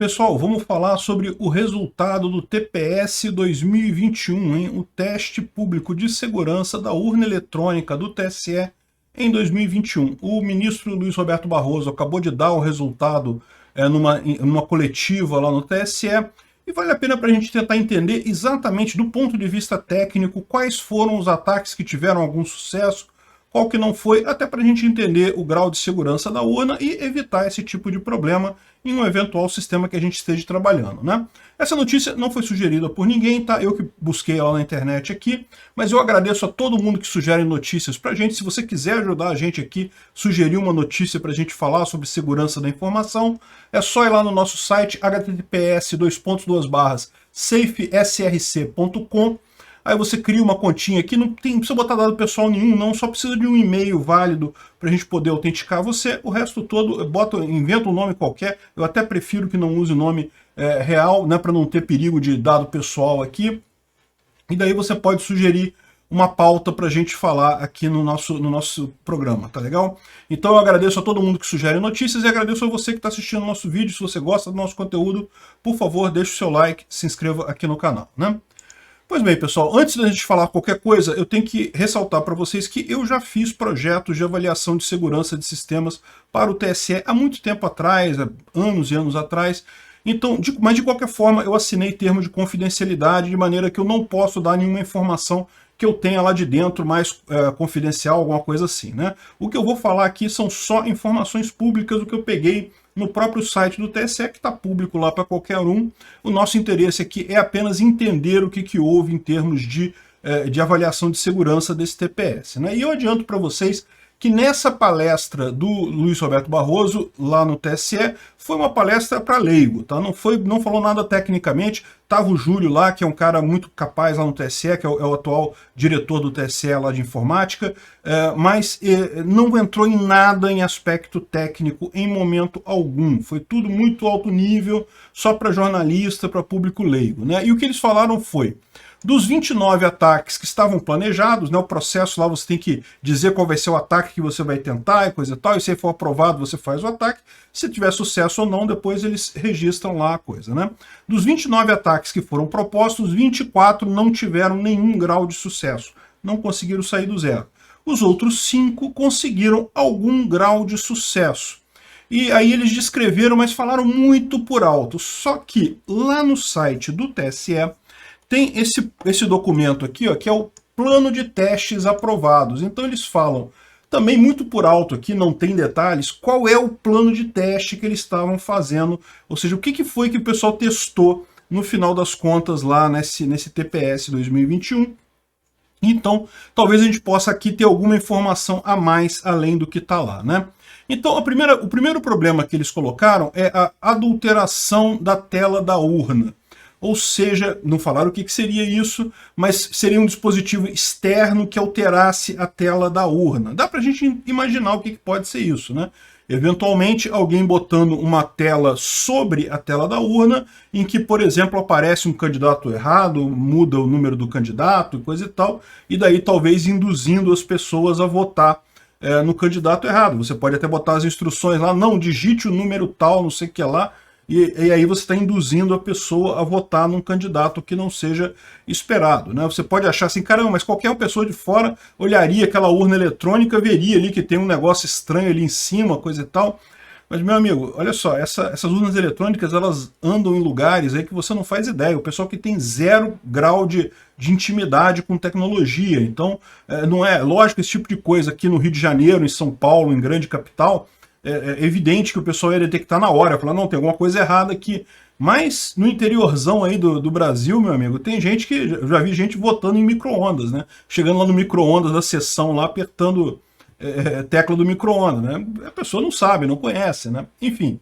Pessoal, vamos falar sobre o resultado do TPS 2021, hein? O teste público de segurança da urna eletrônica do TSE em 2021. O ministro Luiz Roberto Barroso acabou de dar o resultado numa coletiva lá no TSE, e vale a pena para a gente tentar entender exatamente do ponto de vista técnico quais foram os ataques que tiveram algum sucesso, qual que não foi, até para a gente entender o grau de segurança da urna e evitar esse tipo de problema em um eventual sistema que a gente esteja trabalhando, né? Essa notícia não foi sugerida por ninguém, tá? Eu que busquei ela na internet aqui, mas eu agradeço a todo mundo que sugere notícias pra gente. Se você quiser ajudar a gente aqui, sugerir uma notícia pra gente falar sobre segurança da informação, é só ir lá no nosso site https://safesrc.com. Aí você cria uma continha aqui, não precisa botar dado pessoal nenhum, não, só precisa de um e-mail válido para a gente poder autenticar você. O resto todo, inventa um nome qualquer, eu até prefiro que não use o nome real, né, para não ter perigo de dado pessoal aqui. E daí você pode sugerir uma pauta para a gente falar aqui no nosso programa, tá legal? Então eu agradeço a todo mundo que sugere notícias e agradeço a você que está assistindo o nosso vídeo. Se você gosta do nosso conteúdo, por favor, deixe o seu like, se inscreva aqui no canal, né? Pois bem, pessoal, antes da gente falar qualquer coisa, eu tenho que ressaltar para vocês que eu já fiz projetos de avaliação de segurança de sistemas para o TSE há muito tempo atrás, há anos e anos atrás. Então, mas de qualquer forma, eu assinei termo de confidencialidade, de maneira que eu não posso dar nenhuma informação que eu tenha lá de dentro mais confidencial, alguma coisa assim, né? O que eu vou falar aqui são só informações públicas, do que eu peguei no próprio site do TSE, que está público lá para qualquer um. O nosso interesse aqui é apenas entender o que houve em termos de avaliação de segurança desse TPS, né? E eu adianto para vocês que nessa palestra do Luiz Roberto Barroso, lá no TSE, foi uma palestra para leigo, tá? Não falou nada tecnicamente. Tava o Júlio lá, que é um cara muito capaz lá no TSE, que é o atual diretor do TSE lá de informática, mas não entrou em nada em aspecto técnico em momento algum. Foi tudo muito alto nível, só para jornalista, para público leigo, né? E o que eles falaram foi: dos 29 ataques que estavam planejados, né, o processo lá você tem que dizer qual vai ser o ataque que você vai tentar e coisa e tal, e se for aprovado você faz o ataque, se tiver sucesso ou não, depois eles registram lá a coisa, né? Dos 29 ataques que foram propostos, 24 não tiveram nenhum grau de sucesso, não conseguiram sair do zero. Os outros 5 conseguiram algum grau de sucesso. E aí eles descreveram, mas falaram muito por alto. Só que lá no site do TSE, tem esse documento aqui, ó, que é o plano de testes aprovados. Então eles falam, também muito por alto aqui, não tem detalhes, qual é o plano de teste que eles estavam fazendo, ou seja, o que foi que o pessoal testou no final das contas lá nesse TPS 2021. Então, talvez a gente possa aqui ter alguma informação a mais além do que está lá, né? Então, o primeiro problema que eles colocaram é a adulteração da tela da urna. Ou seja, não falaram o que seria isso, mas seria um dispositivo externo que alterasse a tela da urna. Dá para a gente imaginar o que pode ser isso, né? Eventualmente, alguém botando uma tela sobre a tela da urna, em que, por exemplo, aparece um candidato errado, muda o número do candidato e coisa e tal, e daí talvez induzindo as pessoas a votar no candidato errado. Você pode até botar as instruções lá, não, digite o número tal, não sei o que lá, e aí você está induzindo a pessoa a votar num candidato que não seja esperado, né? Você pode achar assim, caramba, mas qualquer pessoa de fora olharia aquela urna eletrônica, veria ali que tem um negócio estranho ali em cima, coisa e tal. Mas, meu amigo, olha só, essas urnas eletrônicas, elas andam em lugares aí que você não faz ideia. O pessoal que tem 0 grau de intimidade com tecnologia. Então, não é lógico, esse tipo de coisa aqui no Rio de Janeiro, em São Paulo, em grande capital, é evidente que o pessoal ia detectar na hora, falar, não, tem alguma coisa errada aqui. Mas no interiorzão aí do Brasil, meu amigo, tem gente que, já vi gente votando em micro-ondas, né? Chegando lá no micro-ondas da sessão, lá apertando tecla do micro-ondas, né? A pessoa não sabe, não conhece, né? Enfim.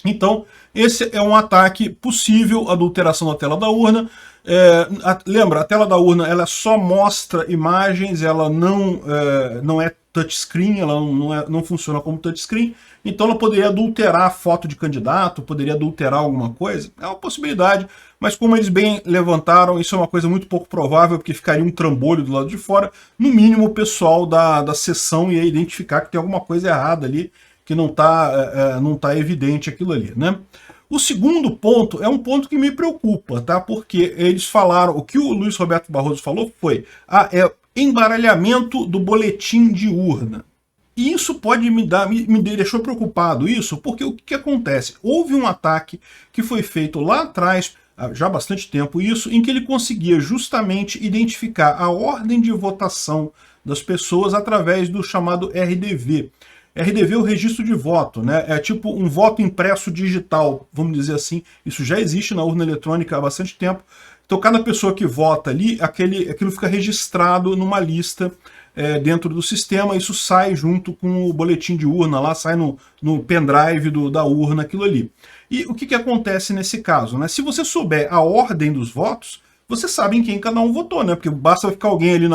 Então, esse é um ataque possível, adulteração da tela da urna. Lembra, a tela da urna ela só mostra imagens, ela não é touchscreen, ela não funciona como touchscreen, então ela poderia adulterar a foto de candidato, poderia adulterar alguma coisa, é uma possibilidade, mas como eles bem levantaram, isso é uma coisa muito pouco provável, porque ficaria um trambolho do lado de fora. No mínimo o pessoal da sessão ia identificar que tem alguma coisa errada ali, que não tá evidente aquilo ali, né? O segundo ponto é um ponto que me preocupa, tá? Porque eles falaram, o que o Luiz Roberto Barroso falou foi embaralhamento do boletim de urna. E isso pode me deixou preocupado, isso, porque o que acontece? Houve um ataque que foi feito lá atrás, já há bastante tempo isso, em que ele conseguia justamente identificar a ordem de votação das pessoas através do chamado RDV. RDV é o registro de voto, né? É tipo um voto impresso digital, vamos dizer assim. Isso já existe na urna eletrônica há bastante tempo. Então cada pessoa que vota ali, aquilo fica registrado numa lista dentro do sistema, isso sai junto com o boletim de urna, lá sai no pendrive da urna, aquilo ali. E o que acontece nesse caso, né? Se você souber a ordem dos votos, você sabe em quem cada um votou, né? Porque basta ficar alguém ali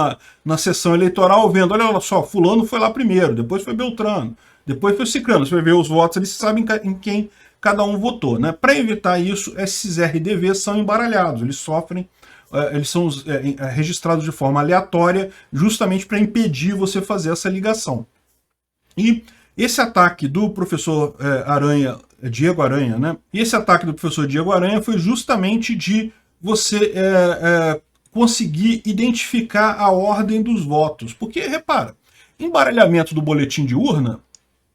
na sessão eleitoral vendo, olha só, fulano foi lá primeiro, depois foi Beltrano, depois foi Cicrano. Você vai ver os votos ali, você sabe em quem cada um votou, né? Para evitar isso, esses RDVs são embaralhados, eles são registrados de forma aleatória, justamente para impedir você fazer essa ligação. E esse ataque do professor Diego Aranha, né? E esse ataque do professor Diego Aranha foi justamente de você conseguir identificar a ordem dos votos. Porque, repara, embaralhamento do boletim de urna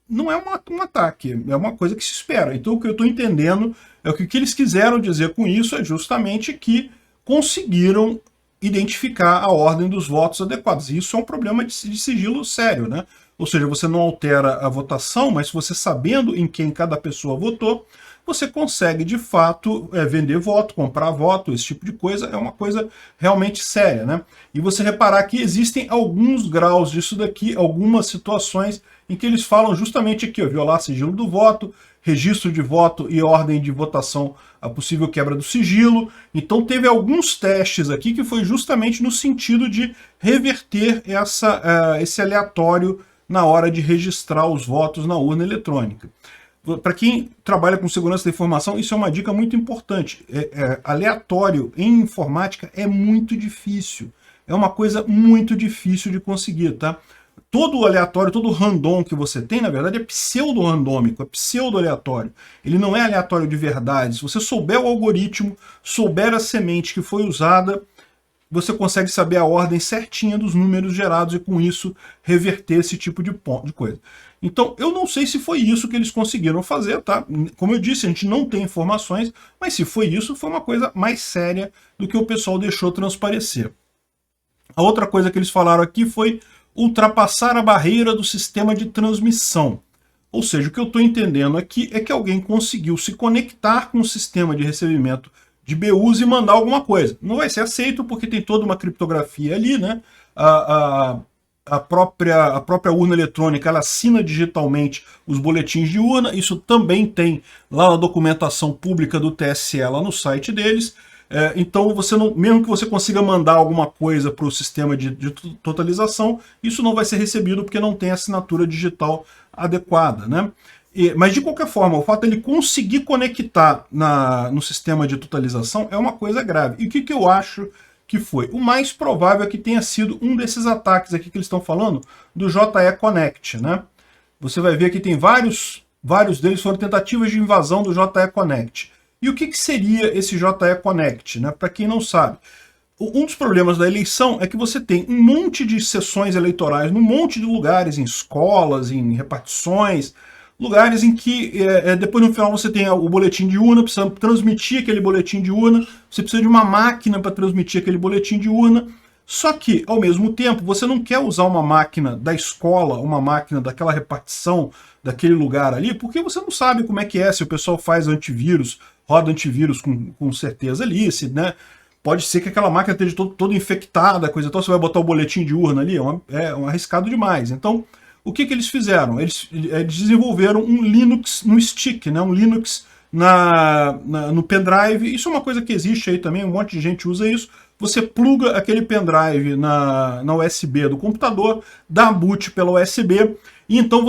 não é um ataque, é uma coisa que se espera. Então o que eu estou entendendo é que o que eles quiseram dizer com isso é justamente que conseguiram identificar a ordem dos votos adequados. E isso é um problema de sigilo sério, né? Ou seja, você não altera a votação, mas você sabendo em quem cada pessoa votou, você consegue, de fato, vender voto, comprar voto, esse tipo de coisa, é uma coisa realmente séria, né? E você reparar que existem alguns graus disso daqui, algumas situações em que eles falam justamente aqui, ó, violar sigilo do voto, registro de voto e ordem de votação, a possível quebra do sigilo. Então teve alguns testes aqui que foi justamente no sentido de reverter esse aleatório na hora de registrar os votos na urna eletrônica. Para quem trabalha com segurança da informação, isso é uma dica muito importante. Aleatório em informática é muito difícil. É uma coisa muito difícil de conseguir, tá? Todo aleatório, todo random que você tem, na verdade, é pseudo-randômico, é pseudo-aleatório. Ele não é aleatório de verdade. Se você souber o algoritmo, souber a semente que foi usada, você consegue saber a ordem certinha dos números gerados e, com isso, reverter esse tipo de coisa. Então, eu não sei se foi isso que eles conseguiram fazer, tá? Como eu disse, a gente não tem informações, mas se foi isso, foi uma coisa mais séria do que o pessoal deixou transparecer. A outra coisa que eles falaram aqui foi ultrapassar a barreira do sistema de transmissão. Ou seja, o que eu estou entendendo aqui é que alguém conseguiu se conectar com o sistema de recebimento de BUs e mandar alguma coisa. Não vai ser aceito porque tem toda uma criptografia ali, né? A própria urna eletrônica, ela assina digitalmente os boletins de urna. Isso também tem lá na documentação pública do TSE, lá no site deles. Então, mesmo que você consiga mandar alguma coisa para o sistema de totalização, isso não vai ser recebido porque não tem assinatura digital adequada, né? Mas, de qualquer forma, o fato de ele conseguir conectar no sistema de totalização é uma coisa grave. E o que eu acho que foi? O mais provável é que tenha sido um desses ataques aqui que eles estão falando, do JE Connect, né? Você vai ver que tem vários deles foram tentativas de invasão do JE Connect. E o que seria esse JE Connect, né? Para quem não sabe, um dos problemas da eleição é que você tem um monte de sessões eleitorais num monte de lugares, em escolas, em repartições, lugares em que depois no final você tem o boletim de urna, precisa transmitir aquele boletim de urna, você precisa de uma máquina para transmitir aquele boletim de urna, só que, ao mesmo tempo, você não quer usar uma máquina da escola, uma máquina daquela repartição, daquele lugar ali, porque você não sabe como é que é, se o pessoal faz antivírus, roda antivírus com certeza ali, né? Pode ser que aquela máquina esteja toda infectada, coisa e tal, você vai botar o boletim de urna ali, é um arriscado demais. Então, o que eles fizeram? Eles desenvolveram um Linux no stick, né? Um Linux no pendrive. Isso é uma coisa que existe aí também, um monte de gente usa isso. Você pluga aquele pendrive na USB do computador, dá boot pela USB, e então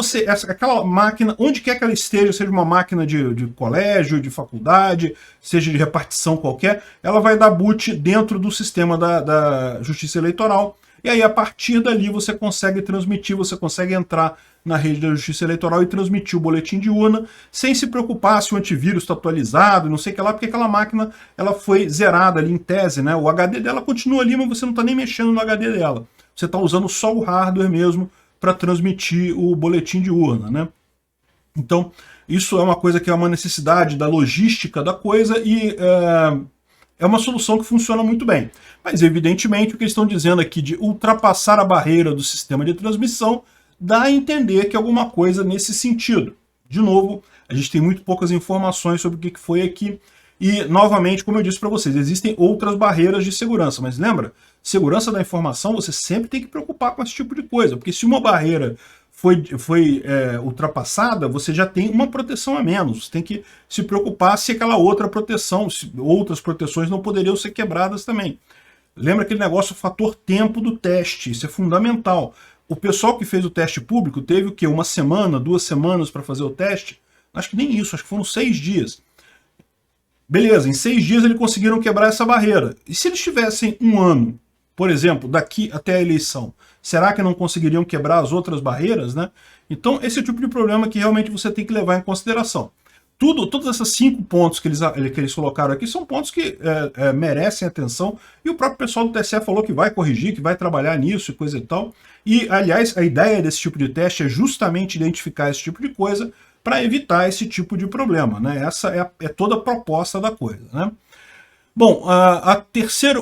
aquela máquina, onde quer que ela esteja, seja uma máquina de colégio, de faculdade, seja de repartição qualquer, ela vai dar boot dentro do sistema da Justiça Eleitoral. e aí a partir dali você consegue transmitir, você consegue entrar na rede da Justiça Eleitoral e transmitir o boletim de urna sem se preocupar se o antivírus está atualizado, não sei o que lá, porque aquela máquina ela foi zerada ali em tese, né? O HD dela continua ali, mas você não está nem mexendo no HD dela. Você está usando só o hardware mesmo para transmitir o boletim de urna, né? Então, isso é uma coisa que é uma necessidade da logística da coisa e é uma solução que funciona muito bem. Mas, evidentemente, o que eles estão dizendo aqui de ultrapassar a barreira do sistema de transmissão dá a entender que é alguma coisa nesse sentido. De novo, a gente tem muito poucas informações sobre o que foi aqui. E, novamente, como eu disse para vocês, existem outras barreiras de segurança. Mas lembra, segurança da informação, você sempre tem que preocupar com esse tipo de coisa. Porque se uma barreira foi ultrapassada, você já tem uma proteção a menos. Você tem que se preocupar se aquela outra proteção, se outras proteções não poderiam ser quebradas também. Lembra aquele negócio, o fator tempo do teste, isso é fundamental. O pessoal que fez o teste público teve o quê? 1 semana, 2 semanas para fazer o teste? Acho que nem isso, acho que foram 6 dias. Beleza, em 6 dias eles conseguiram quebrar essa barreira. E se eles tivessem 1 ano, por exemplo, daqui até a eleição, será que não conseguiriam quebrar as outras barreiras, né? Então, esse é o tipo de problema que realmente você tem que levar em consideração. Todos esses 5 pontos que eles colocaram aqui são pontos que merecem atenção, e o próprio pessoal do TSE falou que vai corrigir, que vai trabalhar nisso e coisa e tal. E, aliás, a ideia desse tipo de teste é justamente identificar esse tipo de coisa para evitar esse tipo de problema, né? Essa é toda a proposta da coisa, né? Bom,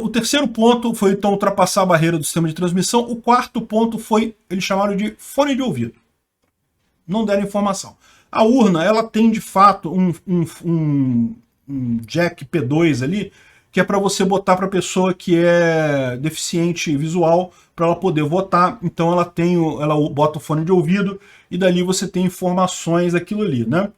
o terceiro ponto foi então ultrapassar a barreira do sistema de transmissão. O quarto ponto foi, eles chamaram de fone de ouvido. Não deram informação. A urna, ela tem de fato um jack P2 ali, que é para você botar para a pessoa que é deficiente visual, para ela poder votar. Então ela bota o fone de ouvido e dali você tem informações daquilo ali, né?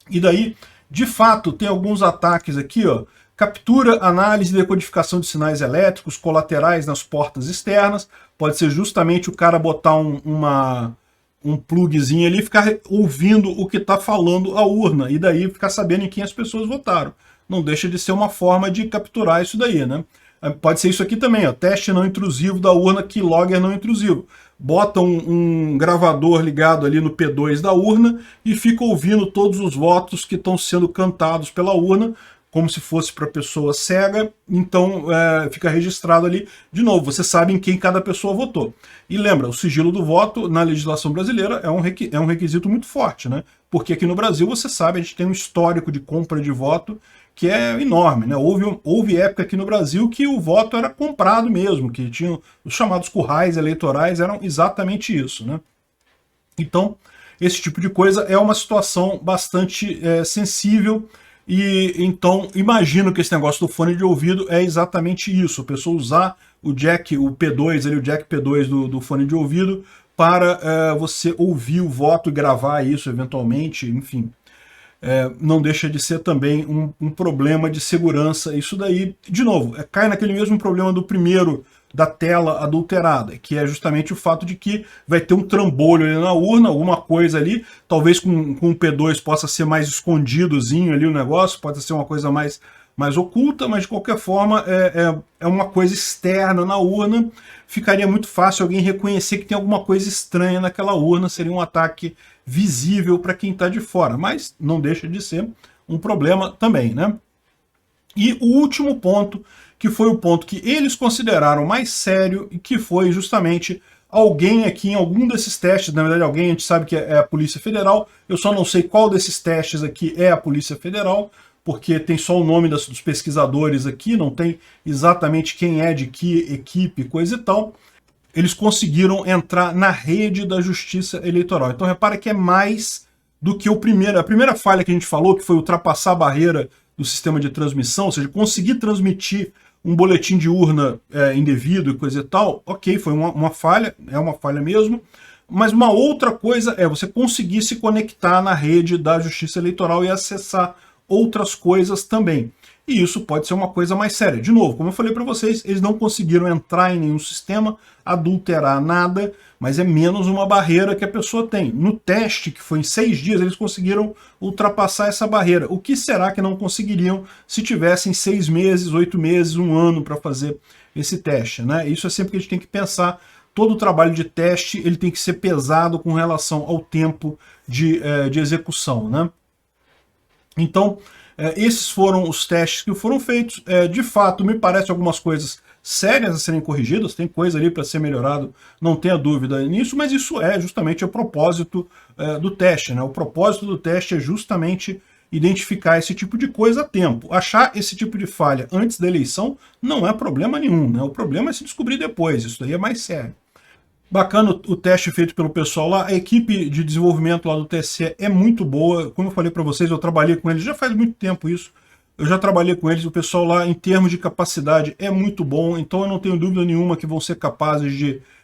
E daí, de fato, tem alguns ataques aqui, ó. Captura, análise e decodificação de sinais elétricos colaterais nas portas externas. Pode ser justamente o cara botar um plugzinho ali e ficar ouvindo o que está falando a urna, e daí ficar sabendo em quem as pessoas votaram. Não deixa de ser uma forma de capturar isso daí, né? Pode ser isso aqui também, ó, teste não intrusivo da urna, keylogger não intrusivo. Bota um gravador ligado ali no P2 da urna e fica ouvindo todos os votos que estão sendo cantados pela urna, como se fosse para pessoa cega, então fica registrado ali. De novo, você sabe em quem cada pessoa votou. E lembra, o sigilo do voto na legislação brasileira é um requisito muito forte, né? Porque aqui no Brasil, você sabe, a gente tem um histórico de compra de voto que é enorme, né? Houve época aqui no Brasil que o voto era comprado mesmo, que tinham os chamados currais eleitorais, eram exatamente isso, né? Então, esse tipo de coisa é uma situação bastante sensível. E então imagino que esse negócio do fone de ouvido é exatamente isso, a pessoa usar o jack, o P2, o jack P2 do fone de ouvido para você ouvir o voto e gravar isso eventualmente, enfim. Não deixa de ser também um problema de segurança. Isso daí, de novo, cai naquele mesmo problema do primeiro, da tela adulterada, que é justamente o fato de que vai ter um trambolho ali na urna, alguma coisa ali, talvez com o P2 possa ser mais escondidozinho ali o negócio, pode ser uma coisa mais oculta, mas de qualquer forma é uma coisa externa na urna, ficaria muito fácil alguém reconhecer que tem alguma coisa estranha naquela urna, seria um ataque visível para quem está de fora, mas não deixa de ser um problema também, né? E o último ponto, que foi o ponto que eles consideraram mais sério, e que foi justamente alguém aqui em algum desses testes, na verdade alguém, a gente sabe que é a Polícia Federal, eu só não sei qual desses testes aqui é a Polícia Federal, porque tem só o nome dos pesquisadores aqui, não tem exatamente quem é de que equipe, coisa e tal. Eles conseguiram entrar na rede da Justiça Eleitoral. Então repara que é mais do que a primeira falha que a gente falou, que foi ultrapassar a barreira do sistema de transmissão, ou seja, conseguir transmitir um boletim de urna indevido e coisa e tal, ok, foi uma falha, é uma falha mesmo, mas uma outra coisa é você conseguir se conectar na rede da Justiça Eleitoral e acessar outras coisas também. e isso pode ser uma coisa mais séria. De novo, como eu falei para vocês, eles não conseguiram entrar em nenhum sistema, adulterar nada, mas é menos uma barreira que a pessoa tem. No teste, que foi em 6 dias, eles conseguiram ultrapassar essa barreira. O que será que não conseguiriam se tivessem 6 meses, 8 meses, 1 ano para fazer esse teste, né? Isso é sempre que a gente tem que pensar. Todo o trabalho de teste ele tem que ser pesado com relação ao tempo de execução, né? Então, esses foram os testes que foram feitos. De fato, me parece algumas coisas sérias a serem corrigidas, tem coisa ali para ser melhorado, não tenha dúvida nisso, mas isso é justamente o propósito do teste, né? O propósito do teste é justamente identificar esse tipo de coisa a tempo. Achar esse tipo de falha antes da eleição não é problema nenhum, né? O problema é se descobrir depois, isso daí é mais sério. Bacana o teste feito pelo pessoal lá, a equipe de desenvolvimento lá do TSE é muito boa, como eu falei para vocês, eu trabalhei com eles, já faz muito tempo isso, eu já trabalhei com eles, o pessoal lá em termos de capacidade é muito bom, então eu não tenho dúvida nenhuma que vão ser capazes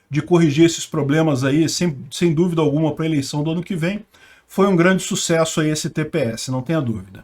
de corrigir esses problemas aí, sem dúvida alguma, para a eleição do ano que vem. Foi um grande sucesso aí esse TPS, não tenha dúvida.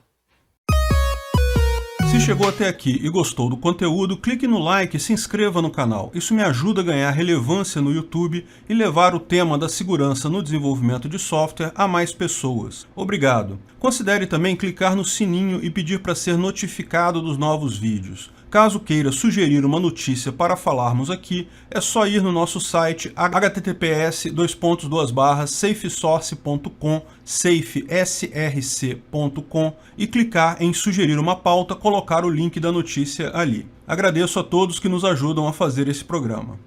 Se chegou até aqui e gostou do conteúdo, clique no like e se inscreva no canal. Isso me ajuda a ganhar relevância no YouTube e levar o tema da segurança no desenvolvimento de software a mais pessoas. Obrigado. Considere também clicar no sininho e pedir para ser notificado dos novos vídeos. Caso queira sugerir uma notícia para falarmos aqui, é só ir no nosso site https://safesource.com, safesrc.com e clicar em sugerir uma pauta, colocar o link da notícia ali. Agradeço a todos que nos ajudam a fazer esse programa.